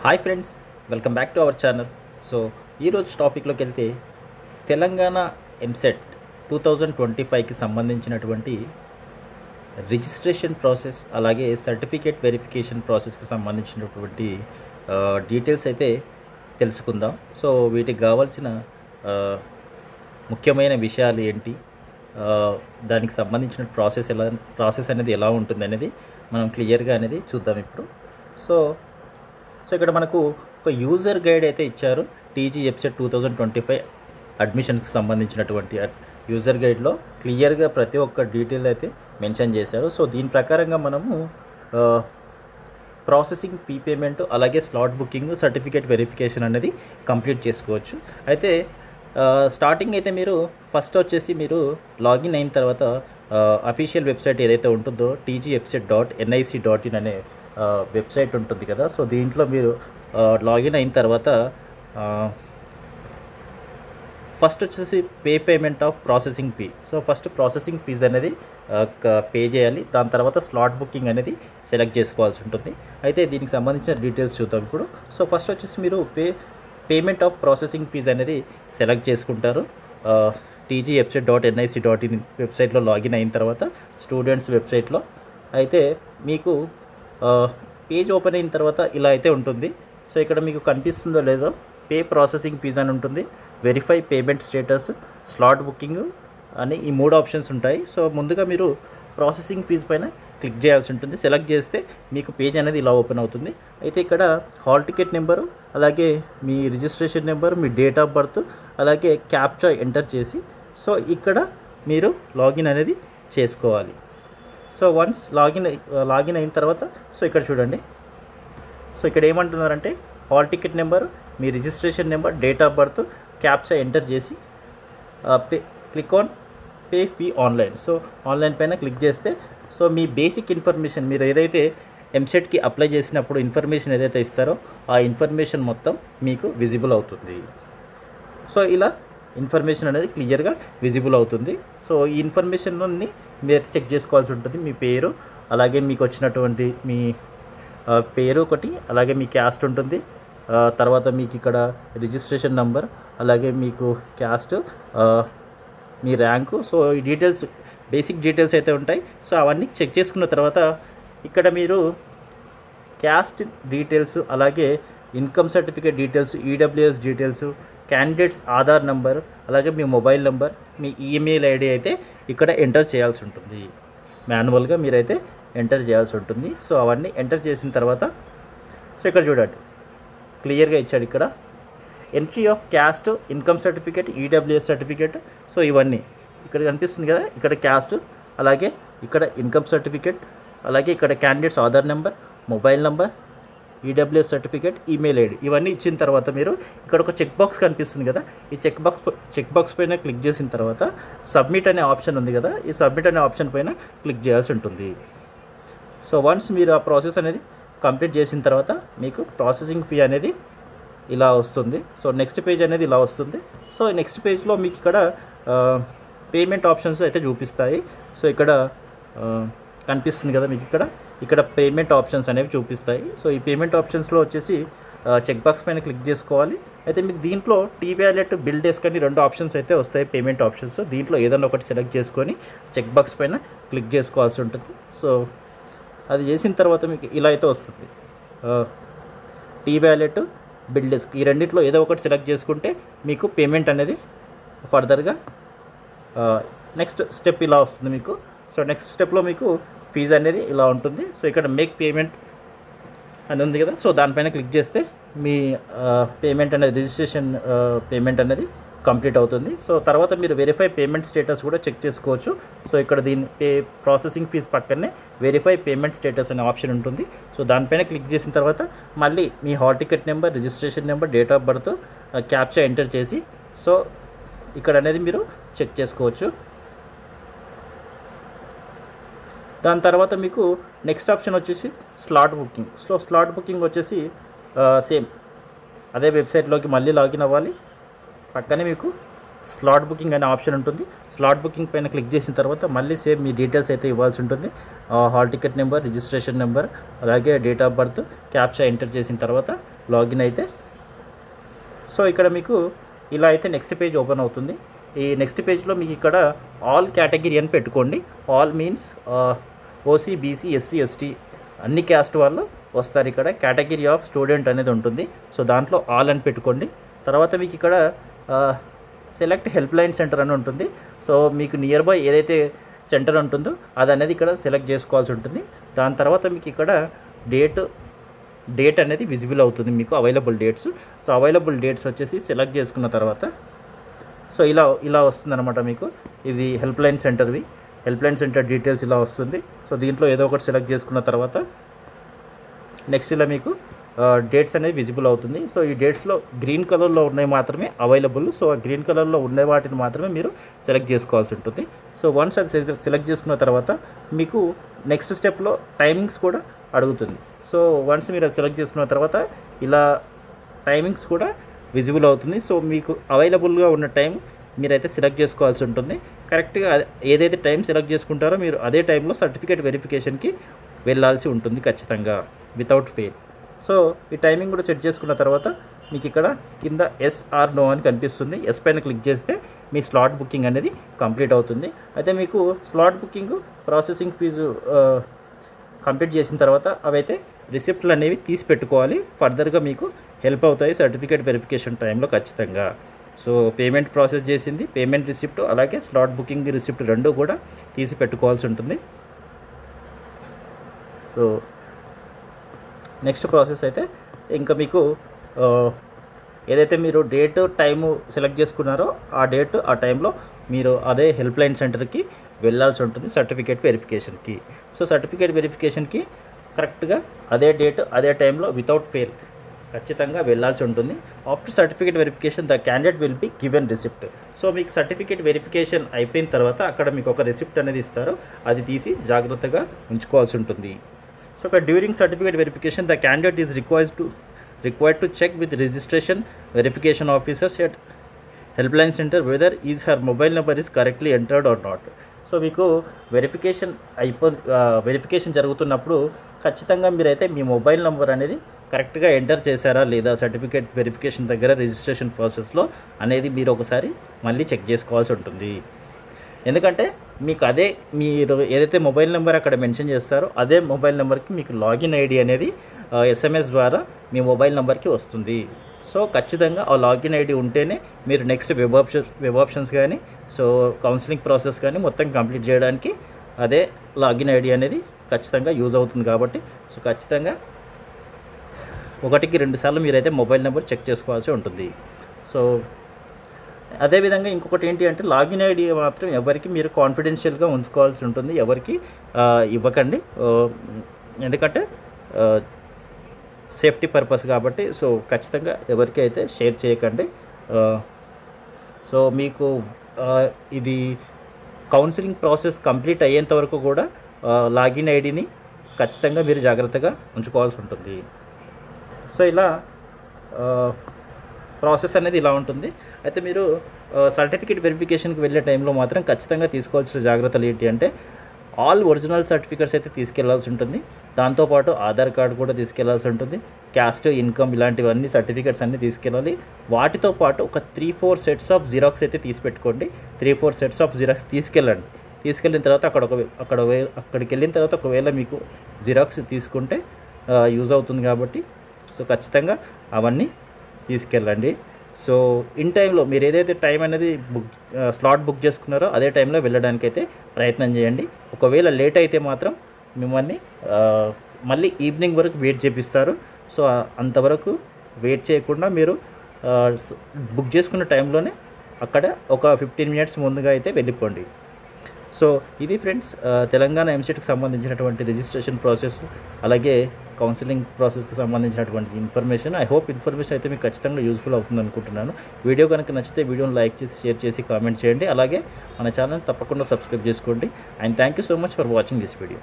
Hi friends, welcome back to our channel. So ఈరోజు టాపిక్లోకి వెళ్తే తెలంగాణ ఎంసెట్ 2025కి సంబంధించినటువంటి రిజిస్ట్రేషన్ ప్రాసెస్ అలాగే సర్టిఫికేట్ వెరిఫికేషన్ ప్రాసెస్కి సంబంధించినటువంటి డీటెయిల్స్ అయితే తెలుసుకుందాం. సో వీటికి కావాల్సిన ఆ, ముఖ్యమైన విషయాలు ఏంటి, ఆ, దానికి సంబంధించిన ప్రాసెస్ అనేది ఎలా ఉంటుంది అనేది మనం క్లియర్గా అనేది చూద్దాం ఇప్పుడు. సో సో ఇక్కడ మనకు ఒక యూజర్ గైడ్ అయితే ఇచ్చారు. టీజీ వెబ్సైట్ 2025 అడ్మిషన్కి సంబంధించినటువంటి యూజర్ గైడ్లో క్లియర్గా ప్రతి ఒక్క డీటెయిల్ అయితే మెన్షన్ చేశారు. సో దీని ప్రకారంగా మనము ప్రాసెసింగ్ ఫీ పేమెంట్ అలాగే స్లాట్ బుకింగ్ సర్టిఫికేట్ వెరిఫికేషన్ అనేది కంప్లీట్ చేసుకోవచ్చు. అయితే స్టార్టింగ్ అయితే మీరు ఫస్ట్ వచ్చేసి మీరు లాగిన్ అయిన తర్వాత అఫీషియల్ వెబ్సైట్ ఏదైతే ఉంటుందో tgwebsite.nic.in అనే వెబ్సైట్ ఉంటుంది కదా. సో దీంట్లో మీరు లాగిన్ అయిన తర్వాత ఫస్ట్ వచ్చేసి payment of processing fee. So first processing fees అనేది పే చేయాలి. దాని తర్వాత స్లాట్ బుకింగ్ అనేది సెలెక్ట్ చేసుకోవాల్సి ఉంటుంది. అయితే దీనికి సంబంధించిన డీటెయిల్స్ చూద్దాం ఇప్పుడు. సో ఫస్ట్ వచ్చేసి మీరు పేమెంట్ ఆఫ్ ప్రాసెసింగ్ ఫీజ్ అనేది సెలెక్ట్ చేసుకుంటారు. tgwebsite.nic.in వెబ్సైట్లో లాగిన్ అయిన తర్వాత స్టూడెంట్స్ వెబ్సైట్లో అయితే మీకు పేజ్ ఓపెన్ అయిన తర్వాత ఇలా అయితే ఉంటుంది. సో ఇక్కడ మీకు కనిపిస్తుందో లేదో ప్రాసెసింగ్ ఫీజ్ అని ఉంటుంది, verify payment status, slot booking అని ఈ 3 ఆప్షన్స్ ఉంటాయి. సో ముందుగా మీరు ప్రాసెసింగ్ ఫీజ్ పైన క్లిక్ చేయాల్సి ఉంటుంది. సెలెక్ట్ చేస్తే మీకు పేజ్ అనేది ఇలా ఓపెన్ అవుతుంది. అయితే ఇక్కడ హాల్ టికెట్ నెంబరు అలాగే మీ రిజిస్ట్రేషన్ నెంబర్, మీ డేట్ ఆఫ్ బర్త్ అలాగే క్యాప్చా ఎంటర్ చేసి సో ఇక్కడ మీరు లాగిన్ అనేది చేసుకోవాలి. సో వన్స్ లాగిన్ అయిన తర్వాత సో ఇక్కడ చూడండి. సో ఇక్కడ ఏమంటున్నారంటే హాల్ టికెట్ నెంబర్, మీ registration number, date of birth, captcha enter చేసి click on pay fee online. So online పైన క్లిక్ చేస్తే సో మీ బేసిక్ ఇన్ఫర్మేషన్ మీరు ఏదైతే ఎంసెట్కి అప్లై చేసినప్పుడు ఇన్ఫర్మేషన్ ఏదైతే ఇస్తారో ఆ ఇన్ఫర్మేషన్ మొత్తం మీకు విజిబుల్ అవుతుంది. సో ఇలా ఇన్ఫర్మేషన్ అనేది క్లియర్గా విజిబుల్ అవుతుంది. సో ఈ ఇన్ఫర్మేషన్ని మీరు చెక్ చేసుకోవాల్సి ఉంటుంది. మీ పేరు అలాగే మీకు వచ్చినటువంటి మీ పేరు ఒకటి, అలాగే మీ క్యాస్ట్ ఉంటుంది, తర్వాత మీకు ఇక్కడ రిజిస్ట్రేషన్ నంబర్, అలాగే మీకు క్యాస్ట్, మీ ర్యాంకు. సో ఈ డీటెయిల్స్ బేసిక్ డీటెయిల్స్ అయితే ఉంటాయి. సో అవన్నీ చెక్ చేసుకున్న తర్వాత ఇక్కడ మీరు క్యాస్ట్ డీటెయిల్స్ అలాగే income certificate details, EWS details, candidates Aadhaar number అలాగే మీ మొబైల్ నెంబర్, మీ ఈమెయిల్ ఐడి అయితే ఇక్కడ ఎంటర్ చేయాల్సి ఉంటుంది. మాన్యువల్గా మీరైతే ఎంటర్ చేయాల్సి ఉంటుంది. సో అవన్నీ ఎంటర్ చేసిన తర్వాత సో ఇక్కడ చూడండి క్లియర్గా ఇచ్చాడు ఇక్కడ entry of caste, income certificate, EWS certificate. So ఇవన్నీ ఇక్కడ కనిపిస్తుంది కదా. ఇక్కడ క్యాస్ట్ అలాగే ఇక్కడ ఇన్కమ్ సర్టిఫికేట్ అలాగే ఇక్కడ candidates Aadhaar number, mobile number, EWS certificate, email ID ఇవన్నీ ఇచ్చిన తర్వాత మీరు ఇక్కడ ఒక చెక్ బాక్స్ కనిపిస్తుంది కదా. ఈ చెక్ బాక్స్ పైన క్లిక్ చేసిన తర్వాత సబ్మిట్ అనే ఆప్షన్ ఉంది కదా. ఈ సబ్మిట్ అనే ఆప్షన్ పైన క్లిక్ చేయాల్సి ఉంటుంది. సో వన్స్ మీరు ఆ ప్రాసెస్ అనేది కంప్లీట్ చేసిన తర్వాత మీకు ప్రాసెసింగ్ ఫీ అనేది ఇలా వస్తుంది. సో నెక్స్ట్ పేజ్ అనేది ఇలా వస్తుంది. సో నెక్స్ట్ పేజ్లో మీకు ఇక్కడ పేమెంట్ ఆప్షన్స్ అయితే చూపిస్తాయి. సో ఇక్కడ కనిపిస్తుంది కదా మీకు ఇక్కడ పేమెంట్ ఆప్షన్స్ అనేవి చూపిస్తాయి. సో ఈ పేమెంట్ ఆప్షన్స్లో వచ్చేసి చెక్ బాక్స్ పైన క్లిక్ చేసుకోవాలి. అయితే మీకు దీంట్లో టీ వ్యాలెట్, బిల్ డెస్క్ అని 2 ఆప్షన్స్ అయితే వస్తాయి పేమెంట్ ఆప్షన్స్. దీంట్లో ఏదైనా ఒకటి సెలెక్ట్ చేసుకొని చెక్ బాక్స్ పైన క్లిక్ చేసుకోవాల్సి ఉంటుంది. సో అది చేసిన తర్వాత మీకు ఇలా అయితే వస్తుంది. టీ వ్యాలెట్, బిల్ డెస్క్ ఈ రెండిట్లో ఏదో ఒకటి సెలెక్ట్ చేసుకుంటే మీకు పేమెంట్ అనేది ఫర్దర్గా నెక్స్ట్ స్టెప్ ఇలా వస్తుంది మీకు. సో నెక్స్ట్ స్టెప్లో మీకు ఫీజు అనేది ఇలా ఉంటుంది. సో ఇక్కడ మేక్ పేమెంట్ అని ఉంది కదా. సో దానిపైన క్లిక్ చేస్తే మీ పేమెంట్ అనేది రిజిస్ట్రేషన్ పేమెంట్ అనేది కంప్లీట్ అవుతుంది. సో తర్వాత మీరు వెరిఫై పేమెంట్ స్టేటస్ కూడా చెక్ చేసుకోవచ్చు. సో ఇక్కడ ప్రాసెసింగ్ ఫీజ్ పక్కనే వెరిఫై పేమెంట్ స్టేటస్ అనే ఆప్షన్ ఉంటుంది. సో దానిపైన క్లిక్ చేసిన తర్వాత మళ్ళీ మీ hall ticket number, registration number, date of birth, captcha enter చేసి సో ఇక్కడ అనేది మీరు చెక్ చేసుకోవచ్చు. దాని తర్వాత మీకు నెక్స్ట్ ఆప్షన్ వచ్చేసి slot booking. So slot booking వచ్చేసి సేమ్ అదే వెబ్సైట్లోకి మళ్ళీ లాగిన్ అవ్వాలి. పక్కనే మీకు స్లాట్ బుకింగ్ అనే ఆప్షన్ ఉంటుంది. స్లాట్ బుకింగ్ పైన క్లిక్ చేసిన తర్వాత మళ్ళీ సేమ్ మీ డీటెయిల్స్ అయితే ఇవ్వాల్సి ఉంటుంది. Hall ticket number, registration number, అలాగే date of birth, captcha enter చేసిన తర్వాత లాగిన్ అయితే సో ఇక్కడ మీకు ఇలా అయితే నెక్స్ట్ పేజ్ ఓపెన్ అవుతుంది. ఈ నెక్స్ట్ పేజ్లో మీకు ఇక్కడ ఆల్ కేటగిరీ అని పెట్టుకోండి. All means OC, BC, SC, ST అన్ని క్యాస్ట్ వాళ్ళు వస్తారు. ఇక్కడ కేటగిరీ ఆఫ్ స్టూడెంట్ అనేది ఉంటుంది. సో దాంట్లో ఆల్ అని పెట్టుకోండి. తర్వాత మీకు ఇక్కడ సెలెక్ట్ హెల్ప్ లైన్ సెంటర్ అని ఉంటుంది. సో మీకు నియర్ బై ఏదైతే సెంటర్ ఉంటుందో అది అనేది ఇక్కడ సెలెక్ట్ చేసుకోవాల్సి ఉంటుంది. దాని తర్వాత మీకు ఇక్కడ డేట్ అనేది విజిబుల్ అవుతుంది, మీకు available dates. So available dates వచ్చేసి సెలెక్ట్ చేసుకున్న తర్వాత సో ఇలా వస్తుందన్నమాట. మీకు ఇది హెల్ప్ లైన్ సెంటర్వి, హెల్ప్ లైన్ సెంటర్ డీటెయిల్స్ ఇలా వస్తుంది. సో దీంట్లో ఏదో ఒకటి సెలెక్ట్ చేసుకున్న తర్వాత నెక్స్ట్ ఇలా మీకు డేట్స్ అనేది విజిబుల్ అవుతుంది. సో ఈ డేట్స్లో గ్రీన్ కలర్లో ఉన్నాయి మాత్రమే అవైలబుల్. సో ఆ గ్రీన్ కలర్లో ఉండే వాటిని మాత్రమే మీరు సెలెక్ట్ చేసుకోవాల్సి ఉంటుంది. సో వన్స్ అది సెలెక్ట్ చేసుకున్న తర్వాత మీకు నెక్స్ట్ స్టెప్లో టైమింగ్స్ కూడా అడుగుతుంది. సో వన్స్ మీరు అది సెలెక్ట్ చేసుకున్న తర్వాత ఇలా టైమింగ్స్ కూడా విజిబుల్ అవుతుంది. సో మీకు అవైలబుల్గా ఉన్న టైం మీరైతే సెలెక్ట్ చేసుకోవాల్సి ఉంటుంది. కరెక్ట్గా ఏదైతే టైం సెలెక్ట్ చేసుకుంటారో మీరు అదే టైంలో సర్టిఫికేట్ వెరిఫికేషన్కి వెళ్ళాల్సి ఉంటుంది ఖచ్చితంగా, వితౌట్ ఫెయిల్. సో ఈ టైమింగ్ కూడా సెట్ చేసుకున్న తర్వాత మీకు ఇక్కడ కింద ఎస్ ఆర్ నో అని కనిపిస్తుంది. ఎస్ పైన క్లిక్ చేస్తే మీ స్లాట్ బుకింగ్ అనేది కంప్లీట్ అవుతుంది. అయితే మీకు slot booking processing fee complete చేసిన తర్వాత అవైతే రిసిప్ట్లు అనేవి తీసి పెట్టుకోవాలి. ఫర్దర్గా మీకు హెల్ప్ అవుతాయి సర్టిఫికేట్ వెరిఫికేషన్ టైంలో ఖచ్చితంగా. సో పేమెంట్ ప్రాసెస్ చేసింది, పేమెంట్ రిసిప్ట్, అలాగే స్లాట్ బుకింగ్ రిసిప్ట్ రెండు కూడా తీసి పెట్టుకోవాల్సి ఉంటుంది. సో నెక్స్ట్ ప్రాసెస్ అయితే ఇంకా మీకు ఏదైతే మీరు డేట్ టైము సెలెక్ట్ చేసుకున్నారో ఆ డేట్ ఆ టైంలో మీరు అదే హెల్ప్ లైన్ సెంటర్కి వెళ్ళాల్సి ఉంటుంది సర్టిఫికేట్ వెరిఫికేషన్కి. సో సర్టిఫికేట్ వెరిఫికేషన్కి కరెక్ట్గా అదే డేట్ అదే టైంలో వితౌట్ ఫెయిల్ ఖచ్చితంగా వెళ్ళాల్సి ఉంటుంది. After certificate verification the candidate will be given receipt. So మీకు సర్టిఫికేట్ వెరిఫికేషన్ అయిపోయిన తర్వాత అక్కడ మీకు ఒక రిసిప్ట్ అనేది ఇస్తారు, అది తీసి జాగ్రత్తగా ఉంచుకోవాల్సి ఉంటుంది. సో ఇక్కడ during certificate verification the candidate is required to check with registration verification officers at help line centre whether is her mobile number is correctly entered or not. So మీకు వెరిఫికేషన్ జరుగుతున్నప్పుడు ఖచ్చితంగా మీరైతే మీ మొబైల్ నెంబర్ అనేది కరెక్ట్గా enter చేశారా లేదా certificate verification దగ్గర registration ప్రాసెస్లో అనేది మీరు ఒకసారి మళ్ళీ చెక్ చేసుకోవాల్సి ఉంటుంది. ఎందుకంటే మీకు అదే మీరు ఏదైతే మొబైల్ నెంబర్ అక్కడ మెన్షన్ చేస్తారో అదే మొబైల్ నెంబర్కి మీకు లాగిన్ ఐడి అనేది SMS ద్వారా మీ మొబైల్ నెంబర్కి వస్తుంది. సో ఖచ్చితంగా ఆ లాగిన్ ఐడి ఉంటేనే మీరు నెక్స్ట్ వెబ్ ఆప్షన్స్ కానీ సో కౌన్సిలింగ్ ప్రాసెస్ కానీ మొత్తం కంప్లీట్ చేయడానికి అదే లాగిన్ ఐడి అనేది ఖచ్చితంగా యూజ్ అవుతుంది. కాబట్టి సో ఖచ్చితంగా 1-2 సార్లు మీరైతే మొబైల్ నెంబర్ చెక్ చేసుకోవాల్సి ఉంటుంది. సో అదేవిధంగా ఇంకొకటి ఏంటి అంటే లాగిన్ ఐడి మాత్రం ఎవరికి మీరు కాన్ఫిడెన్షియల్గా ఉంచుకోవాల్సి ఉంటుంది, ఎవరికి ఇవ్వకండి. ఎందుకంటే సేఫ్టీ పర్పస్ కాబట్టి సో ఖచ్చితంగా ఎవరికి అయితే షేర్ చేయకండి. సో మీకు ఇది కౌన్సిలింగ్ ప్రాసెస్ కంప్లీట్ అయ్యేంత వరకు కూడా లాగిన్ ఐడిని ఖచ్చితంగా మీరు జాగ్రత్తగా ఉంచుకోవాల్సి ఉంటుంది. సో ఇలా ప్రాసెస్ అనేది ఇలా ఉంటుంది. అయితే మీరు సర్టిఫికేట్ వెరిఫికేషన్కి వెళ్ళే టైంలో మాత్రం ఖచ్చితంగా తీసుకోవాల్సిన జాగ్రత్తలు ఏంటి అంటే ఆల్ ఒరిజినల్ సర్టిఫికేట్స్ అయితే తీసుకెళ్లాల్సి ఉంటుంది. దాంతోపాటు ఆధార్ కార్డు కూడా తీసుకెళ్లాల్సి ఉంటుంది, క్యాస్ట్, ఇన్కమ్ ఇలాంటివన్నీ సర్టిఫికేట్స్ అన్నీ తీసుకెళ్ళాలి. వాటితో పాటు ఒక 3-4 సెట్స్ ఆఫ్ జిరాక్స్ అయితే తీసి పెట్టుకోండి. 3-4 సెట్స్ ఆఫ్ జిరాక్స్ తీసుకెళ్ళండి. తీసుకెళ్ళిన తర్వాత అక్కడికి వెళ్ళిన తర్వాత ఒకవేళ మీకు జిరాక్స్ తీసుకుంటే యూజ్ అవుతుంది కాబట్టి సో ఖచ్చితంగా అవన్నీ తీసుకెళ్ళండి. సో ఇన్ టైంలో మీరు ఏదైతే టైం అనేది స్లాట్ బుక్ చేసుకున్నారో అదే టైంలో వెళ్ళడానికైతే ప్రయత్నం చేయండి. ఒకవేళ లేట్ అయితే మాత్రం మిమ్మల్ని మళ్ళీ ఈవినింగ్ వరకు వెయిట్ చేపిస్తారు. సో అంతవరకు వెయిట్ చేయకుండా మీరు బుక్ చేసుకున్న టైంలోనే అక్కడ ఒక 15 మినిట్స్ ముందుగా అయితే వెళ్ళిపోండి. సో ఇది ఫ్రెండ్స్ తెలంగాణ ఎంసెట్కి సంబంధించినటువంటి రిజిస్ట్రేషన్ ప్రాసెస్ అలాగే కౌన్సిలింగ్ ప్రాసెస్కి సంబంధించినటువంటి ఇన్ఫర్మేషన్. ఐ హోప్ ఇన్ఫర్మేషన్ అయితే మీకు ఖచ్చితంగా యూస్ఫుల్ అవుతుంది అనుకుంటున్నాను. వీడియో కనుక నచ్చితే వీడియోని లైక్ చేసి షేర్ చేసి కామెంట్ చేయండి. అలాగే మన ఛానల్ తప్పకుండా సబ్స్క్రైబ్ చేసుకోండి. And thank you so much for watching this video.